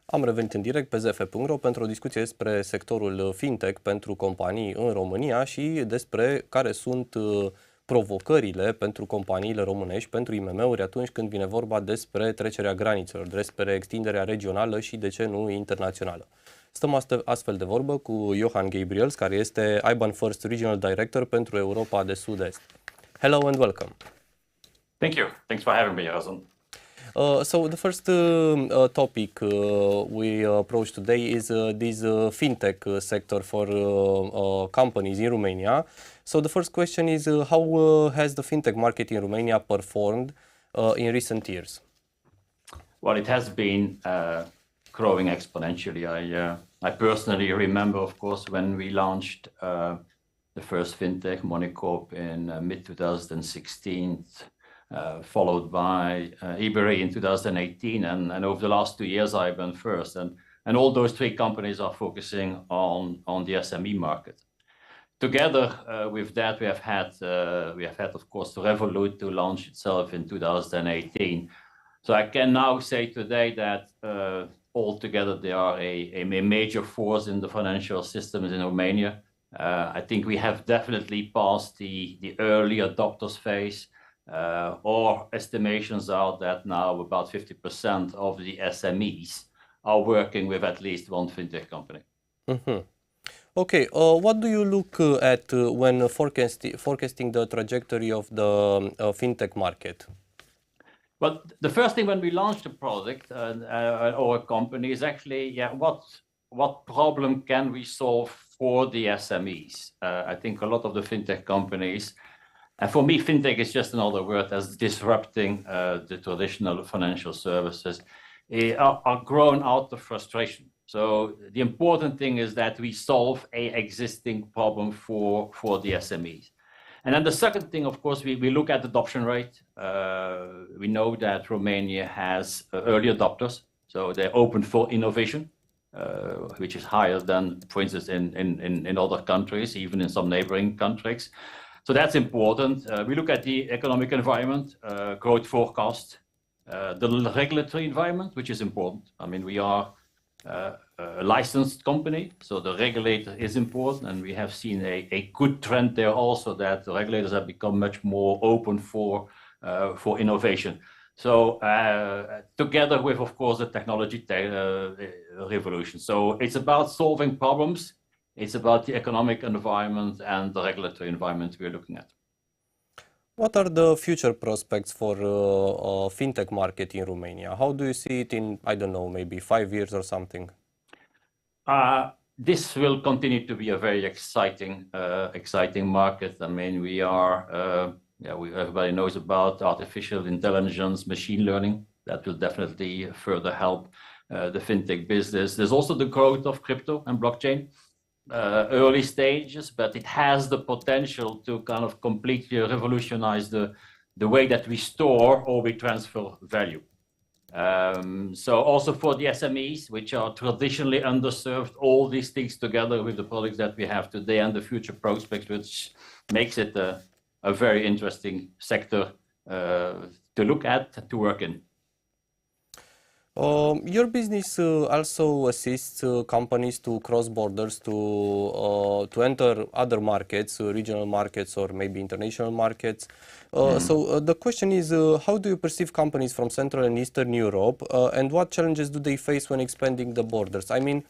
Am revenit în direct pe zf.ro pentru o discuție despre sectorul fintech pentru companii în România și despre care sunt provocările pentru companiile românești, pentru IMM-uri atunci când vine vorba despre trecerea granițelor, despre extinderea regională și, de ce nu, internațională. Stăm astfel de vorbă cu Johan GABRIELS, care este iBanFirst Regional Director pentru Europa de Sud-Est. Hello and welcome. Thank you. Thanks for having me, Johan. So the first topic we approach today is this fintech sector for companies in Romania. So the first question is how has the fintech market in Romania performed in recent years? Well, it has been growing exponentially. I personally remember, of course, when we launched the first fintech, MoneyCorp, in mid-2016. Followed by eBay in 2018, and over the last 2 years, iBanFirst, and all those three companies are focusing on the SME market. Together with that, we have had, of course, Revolut to launch itself in 2018. So I can now say today that altogether they are a major force in the financial systems in Romania. I think we have definitely passed the early adopters phase. Our estimations are that now about 50% of the SMEs are working with at least one fintech company. Mm-hmm. Okay, what do you look at when forecasting the trajectory of the fintech market? Well, the first thing when we launched the product or a company is actually, what problem can we solve for the SMEs? I think a lot of the fintech companies, and for me, fintech is just another word as disrupting the traditional financial services, are grown out of frustration. So the important thing is that we solve a existing problem for the SMEs. And then the second thing, of course, we look at adoption rate. We know that Romania has early adopters, so they're open for innovation, which is higher than, for instance, in other countries, even in some neighboring countries. So that's important. We look at the economic environment, growth forecast, the regulatory environment, which is important. I mean, we are a licensed company, so the regulator is important, and we have seen a good trend there also that the regulators have become much more open for innovation. So together with, of course, the technology revolution. So it's about solving problems. It's about the economic environment and the regulatory environment we're looking at. What are the future prospects for fintech market in Romania? How do you see it in, I don't know, maybe 5 years or something? This will continue to be a very exciting market. I mean, everybody knows about artificial intelligence, machine learning. That will definitely further help the fintech business. There's also the growth of crypto and blockchain. Early stages, but it has the potential to kind of completely revolutionize the way that we store or we transfer value. So also for the SMEs, which are traditionally underserved, all these things together with the products that we have today and the future prospects, which makes it a very interesting sector to look at, to work in. Your business also assists companies to cross borders to enter other markets, regional markets or maybe international markets. So the question is, how do you perceive companies from Central and Eastern Europe and what challenges do they face when expanding the borders? I mean,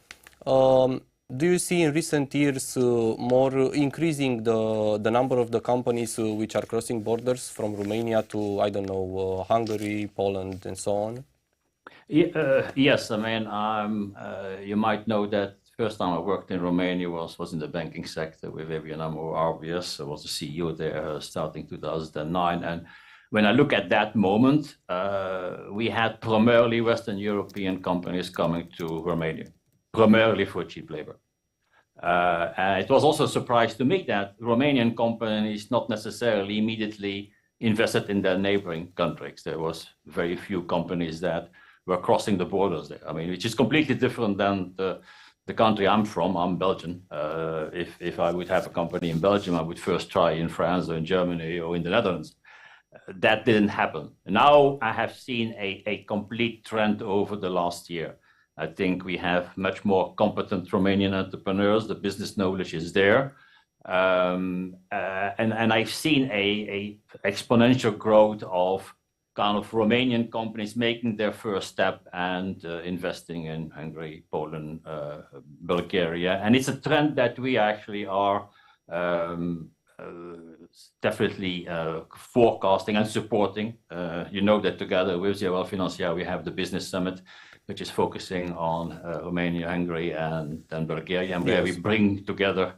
do you see in recent years more increasing the number of the companies which are crossing borders from Romania to, I don't know, Hungary, Poland and so on? Yes, I mean, you might know that first time I worked in Romania was in the banking sector with ABN AMRO RBS. I was the CEO there starting 2009. And when I look at that moment, we had primarily Western European companies coming to Romania, primarily for cheap labor. And it was also a surprise to me that Romanian companies not necessarily immediately invested in their neighboring countries. There was very few companies that were crossing the borders there. I mean, which is completely different than the country I'm from. I'm Belgian. If I would have a company in Belgium, I would first try in France or in Germany or in the Netherlands. That didn't happen. Now I have seen a complete trend over the last year. I think we have much more competent Romanian entrepreneurs. The business knowledge is there. And I've seen a exponential growth of kind of Romanian companies making their first step and investing in Hungary, Poland, Bulgaria. And it's a trend that we actually are definitely forecasting and supporting. You know that together with Financiar, we have the business summit, which is focusing on Romania, Hungary, and Bulgaria, and where we bring together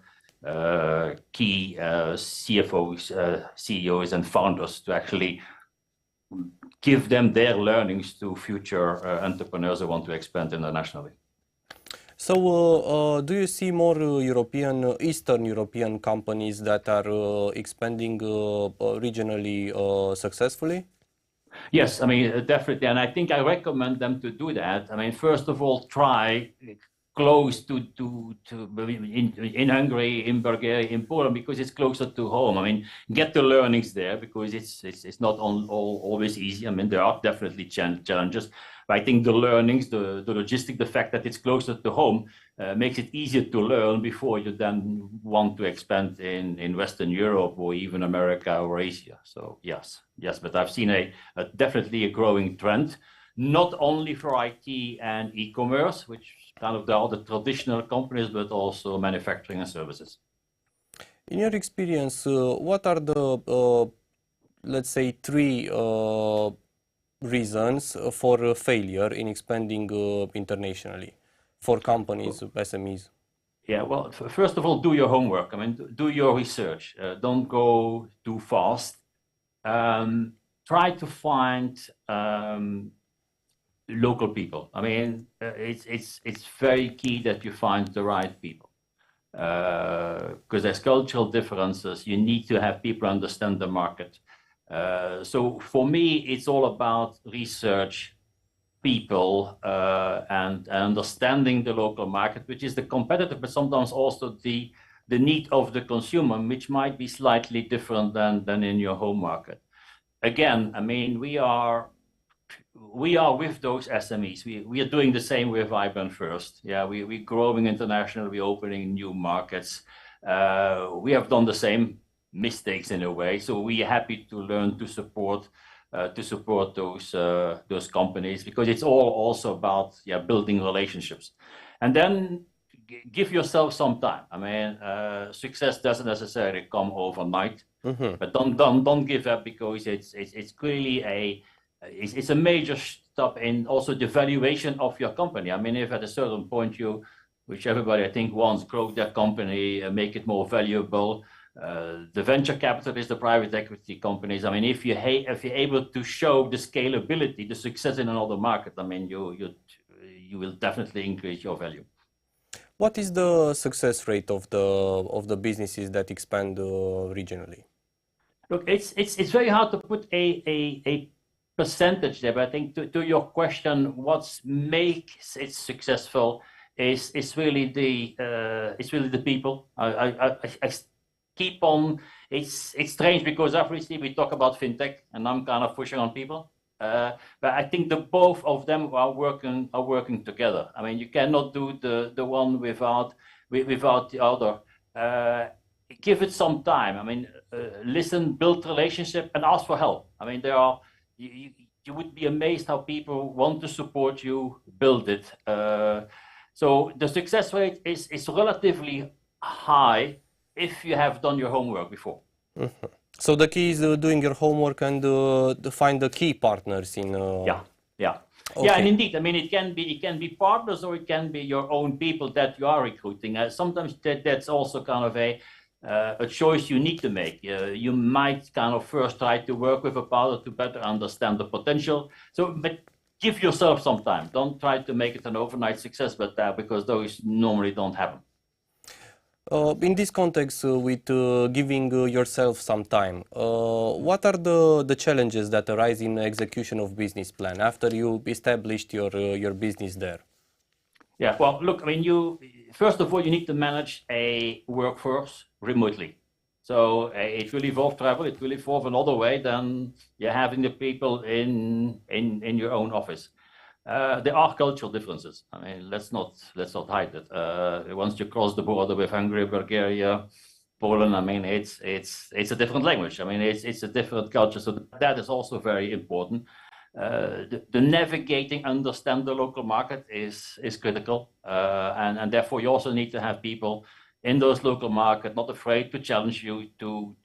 key CFOs, CEOs, and founders to actually give them their learnings to future entrepreneurs who want to expand internationally. So, do you see more Eastern European companies that are expanding regionally successfully? Yes, I mean, definitely. And I think I recommend them to do that. I mean, first of all, try close to in Hungary, in Bulgaria, in Poland, because it's closer to home. I mean, get the learnings there, because it's not always easy. I mean, there are definitely challenges, but I think the learnings, the logistic, the fact that it's closer to home makes it easier to learn before you then want to expand in Western Europe or even America or Asia. So yes, but I've seen definitely a growing trend, not only for IT and e-commerce, which kind of all the traditional companies, but also manufacturing and services. In your experience, what are the, let's say, 3 reasons for failure in expanding internationally for companies, SMEs? Yeah, well, first of all, do your homework. I mean, do your research. Don't go too fast. Try to find local people. I mean, it's very key that you find the right people, because there's cultural differences. You need to have people understand the market. So for me, it's all about research, people, and understanding the local market, which is the competitive, but sometimes also the need of the consumer, which might be slightly different than in your home market. Again, I mean, we are with those SMEs. We are doing the same with iBanFirst. Yeah, we're growing internationally, we're opening new markets. We have done the same mistakes in a way, so we are happy to learn to support those companies, because it's all also about building relationships. And then give yourself some time. I mean, success doesn't necessarily come overnight, but don't give up, because it's clearly it's a major step in also the valuation of your company. I mean, if at a certain point which everybody I think wants, grow their company, make it more valuable. The venture capitalists, the private equity companies. I mean, if you're able to show the scalability, the success in another market, I mean, you will definitely increase your value. What is the success rate of the businesses that expand regionally? Look, it's very hard to put a percentage there, but I think to your question, what makes it successful is really the people. I keep on. It's strange, because obviously we talk about fintech, and I'm kind of pushing on people. But I think both of them are working together. I mean, you cannot do the one without the other. Give it some time. I mean, listen, build relationship, and ask for help. I mean, you would be amazed how people want to support you, build it. So the success rate is relatively high if you have done your homework before. So the key is doing your homework and to find the key partners in. Yeah. Okay. Yeah, and indeed, I mean, it can be partners, or it can be your own people that you are recruiting. Sometimes that's also kind of a choice you need to make. You might kind of first try to work with a partner to better understand the potential. But give yourself some time. Don't try to make it an overnight success, but because those normally don't happen. In this context, with giving yourself some time, what are the challenges that arise in execution of business plan after you established your business there? Yeah, well, look, I mean, first of all, you need to manage a workforce remotely. So it will involve travel. It will involve another way than having the people in your own office. There are cultural differences. I mean, let's not hide it. Once you cross the border with Hungary, Bulgaria, Poland, I mean, it's a different language. I mean, it's a different culture. So that is also very important. The navigating, understand the local market is critical, and therefore you also need to have people in those local market not afraid to challenge you, to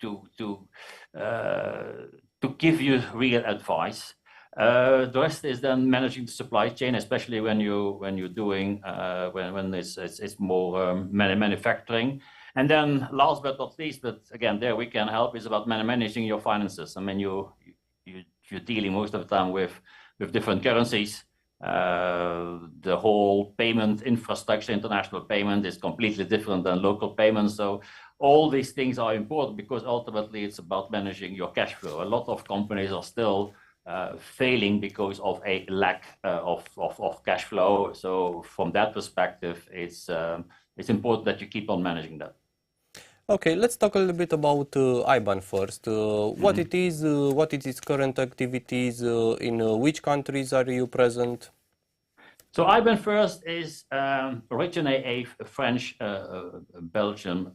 give you real advice. The rest is then managing the supply chain, especially when you're doing when it's more manufacturing. And then last but not least, but again there we can help, is about managing your finances. I mean, you're dealing most of the time with different currencies. The whole payment infrastructure, international payment, is completely different than local payments. So all these things are important because ultimately it's about managing your cash flow. A lot of companies are still failing because of a lack of cash flow. So from that perspective, it's important that you keep on managing that. Okay, let's talk a little bit about iBanFirst. What it is, what is its current activities, in which countries are you present? So iBanFirst is originally a French, Belgian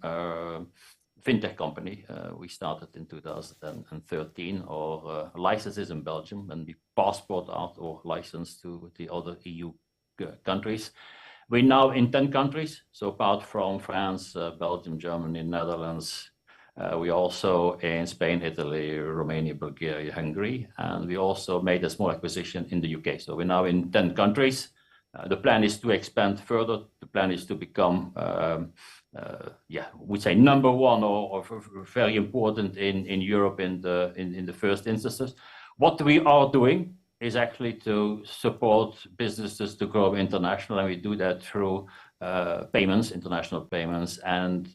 fintech company. We started in 2013. Our license is in Belgium, and we passport out our license to the other EU countries. We're now in 10 countries, so apart from France, Belgium, Germany, Netherlands, we also in Spain, Italy, Romania, Bulgaria, Hungary, and we also made a small acquisition in the UK. So we're now in 10 countries. The plan is to expand further. The plan is to become, we'd say number one or very important in Europe in the first instances. What we are doing is actually to support businesses to grow international, and we do that through payments, international payments, and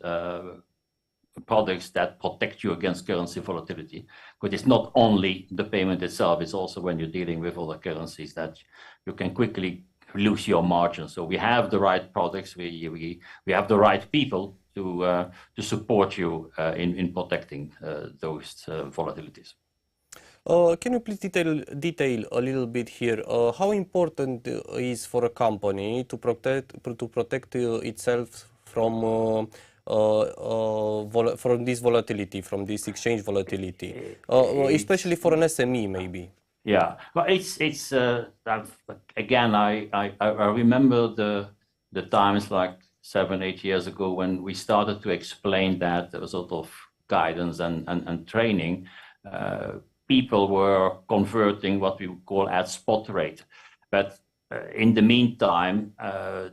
products that protect you against currency volatility. Because it's not only the payment itself, it's also when you're dealing with other currencies that you can quickly lose your margin. So we have the right products, we have the right people to support you in protecting those volatilities. Can you please detail a little bit here how important is for a company to protect itself from this volatility, from this exchange volatility, especially for an SME maybe? Yeah, well, it's again, I remember the times like 7-8 years ago when we started to explain that there was a lot of guidance and training. People were converting what we would call at spot rate, but in the meantime,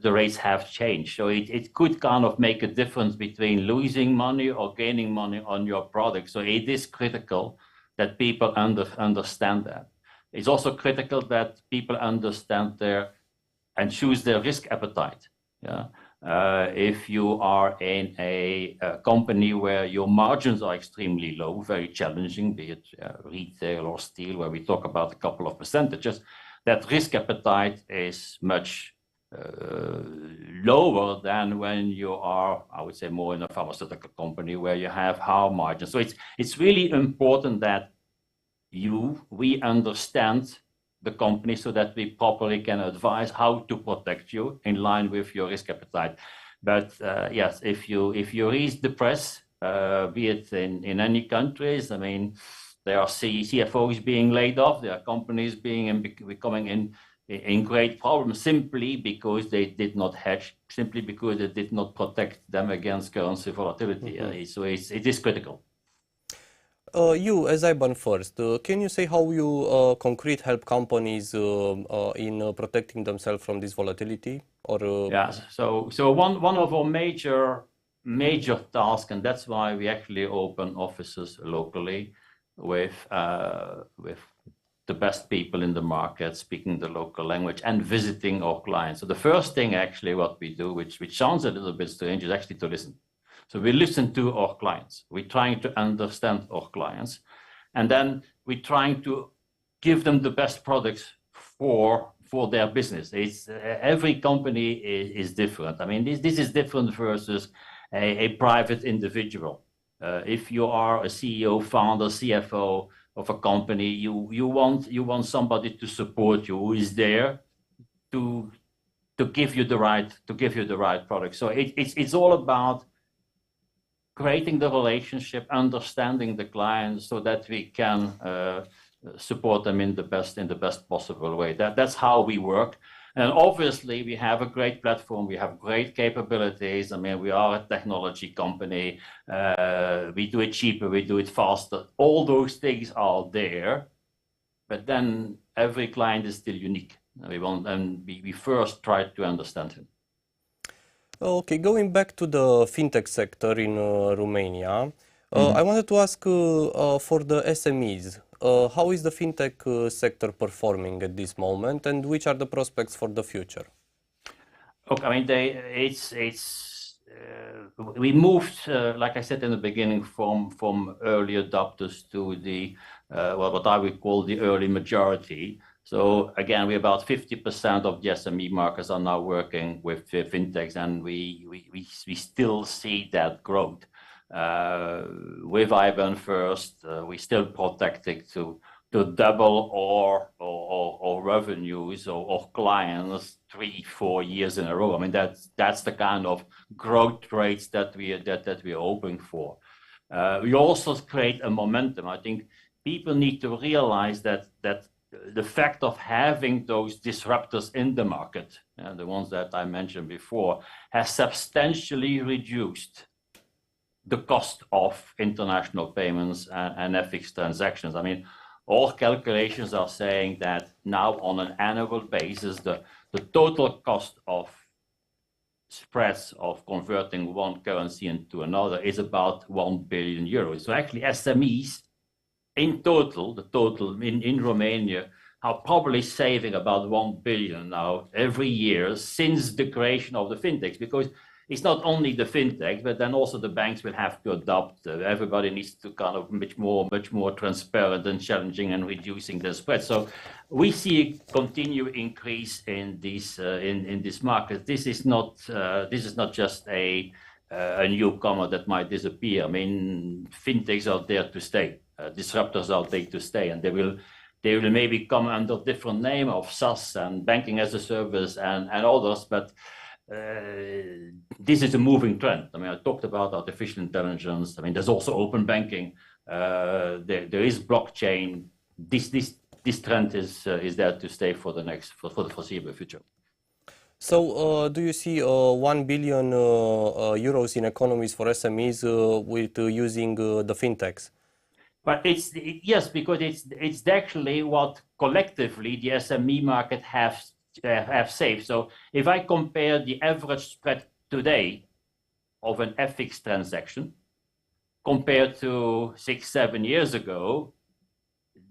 the rates have changed. So it could kind of make a difference between losing money or gaining money on your product. So it is critical that people understand that. It's also critical that people understand and choose their risk appetite. Yeah. If you are in a company where your margins are extremely low, very challenging, be it retail or steel, where we talk about a couple of percentages, that risk appetite is much lower than when you are, I would say, more in a pharmaceutical company where you have high margins. So it's really important that we understand the company so that we properly can advise how to protect you in line with your risk appetite. But yes, if you read the press, be it in any countries, I mean, there are CFOs being laid off, there are companies becoming in great problems simply because they did not hedge, simply because they did not protect them against currency volatility. So it is critical. You, as iBanFirst, can you say how you concrete help companies in protecting themselves from this volatility? Or yes, so one of our major tasks, and that's why we actually open offices locally with the best people in the market, speaking the local language and visiting our clients. So the first thing actually what we do, which sounds a little bit strange, is actually to listen. So we listen to our clients. We're trying to understand our clients, and then we're trying to give them the best products for their business. Every company is different. I mean, this is different versus a private individual. If you are a CEO, founder, CFO of a company, you want somebody to support you who is there to give you the right product. So it's all about creating the relationship, understanding the client, so that we can support them in the best possible way. That's how we work. And obviously, we have a great platform. We have great capabilities. I mean, we are a technology company. We do it cheaper. We do it faster. All those things are there, but then every client is still unique. We first try to understand him. Okay, going back to the fintech sector in Romania, I wanted to ask for the SMEs. How is the fintech sector performing at this moment, and which are the prospects for the future? Okay, I mean, we moved, like I said in the beginning, from early adopters to the what I would call the early majority. So again, we're about 50% of the SME markets are now working with fintechs, and we still see that growth. With iBanFirst, we still protecting to double our revenues or clients 3-4 years in a row. I mean, that's the kind of growth rates that we are hoping for. We also create a momentum. I think people need to realize that the fact of having those disruptors in the market, the ones that I mentioned before, has substantially reduced the cost of international payments and FX transactions. I mean, all calculations are saying that now on an annual basis, the total cost of spreads of converting one currency into another is about 1 billion euros. So actually SMEs in total, the total in Romania, are probably saving about 1 billion now every year since the creation of the fintechs, because it's not only the fintechs, but then also the banks will have to adopt. Everybody needs to kind of much more transparent and challenging and reducing the spread. So we see a continued increase in this market. This is not just a newcomer that might disappear. I mean, fintechs are there to stay. Disruptors are there to stay, and they will maybe come under different name of SaaS and banking as a service and others, but this is a moving trend. I mean, I talked about artificial intelligence. I mean, there's also open banking. There is blockchain. This trend is there to stay for the foreseeable future. So, do you see 1 billion euros in economies for SMEs with using the fintechs? But yes, because it's actually what collectively the SME market have saved. So if I compare the average spread today of an FX transaction compared to 6-7 years ago,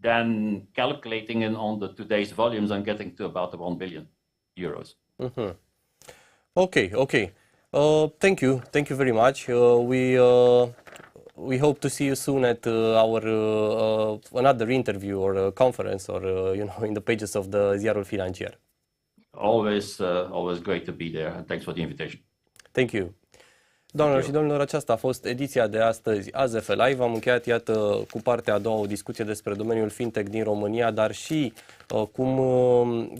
then calculating in on today's volumes, I'm getting to about 1 billion euros. Mm-hmm. Okay. Thank you very much. We hope to see you soon at our another interview or a conference, or in the pages of the Ziarul Financiar. Always great to be there, and thanks for the invitation. Thank you. Doamnelor și domnilor, aceasta a fost ediția de astăzi AZF Live. Am încheiat, iată, cu partea a doua o discuție despre domeniul fintech din România, dar și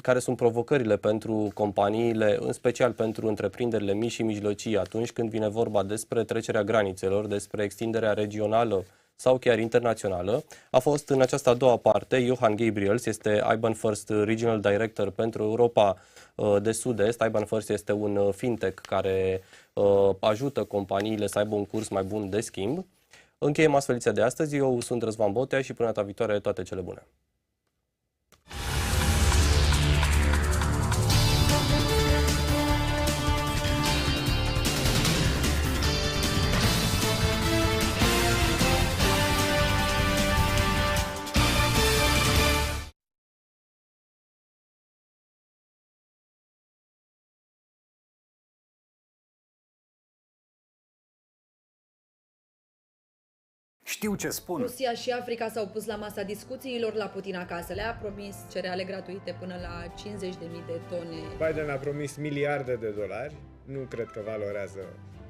care sunt provocările pentru companiile, în special pentru întreprinderile mici și mijlocii, atunci când vine vorba despre trecerea granițelor, despre extinderea regională sau chiar internațională. A fost în această a doua parte Johan GABRIELS, este iBanFirst Regional Director pentru Europa de Sud-Est. iBanFirst este un fintech care ajută companiile să aibă un curs mai bun de schimb. Încheiem astfel ediția de astăzi. Eu sunt Răzvan Botea și până data viitoare toate cele bune. Știu ce spun. Rusia și Africa s-au pus la masa discuțiilor la Putin acasă. Le-a promis cereale gratuite până la 50.000 de tone. Biden a promis miliarde de dolari. Nu cred că valorează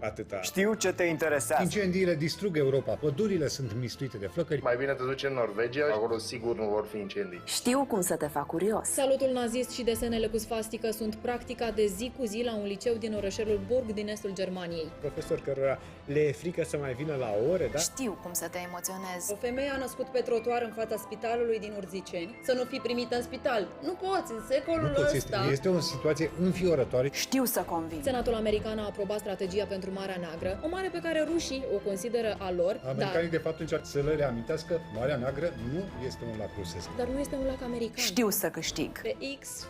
atâta. Știu ce te interesează. Incendiile distrug Europa, pădurile sunt mistuite de flăcări. Mai bine te duci în Norvegia, acolo sigur nu vor fi incendii. Știu cum să te fac curios. Salutul nazist și desenele cu sfastică sunt practica de zi cu zi la un liceu din orășelul Burg din estul Germaniei. Profesori cărora le e frică să mai vină la ore, da? Știu cum să te emoționezi. O femeie a născut pe trotuar în fața spitalului din Urziceni. Să nu fii primită în spital. Nu poți, în secolul ăsta. Este o situație înfiorătoare. Știu să conving. Senatul american a aprobat strategia pentru Marea Neagră, o mare pe care rușii o consideră a lor, Americanii de fapt încearcă să le reamintească Marea Neagră nu este un lac rusesc. dar nu este un lac american. Știu să câștig. Pe X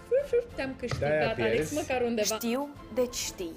te-am De-aia câștigat, Alex, pierzi. măcar undeva. Știu, deci știi.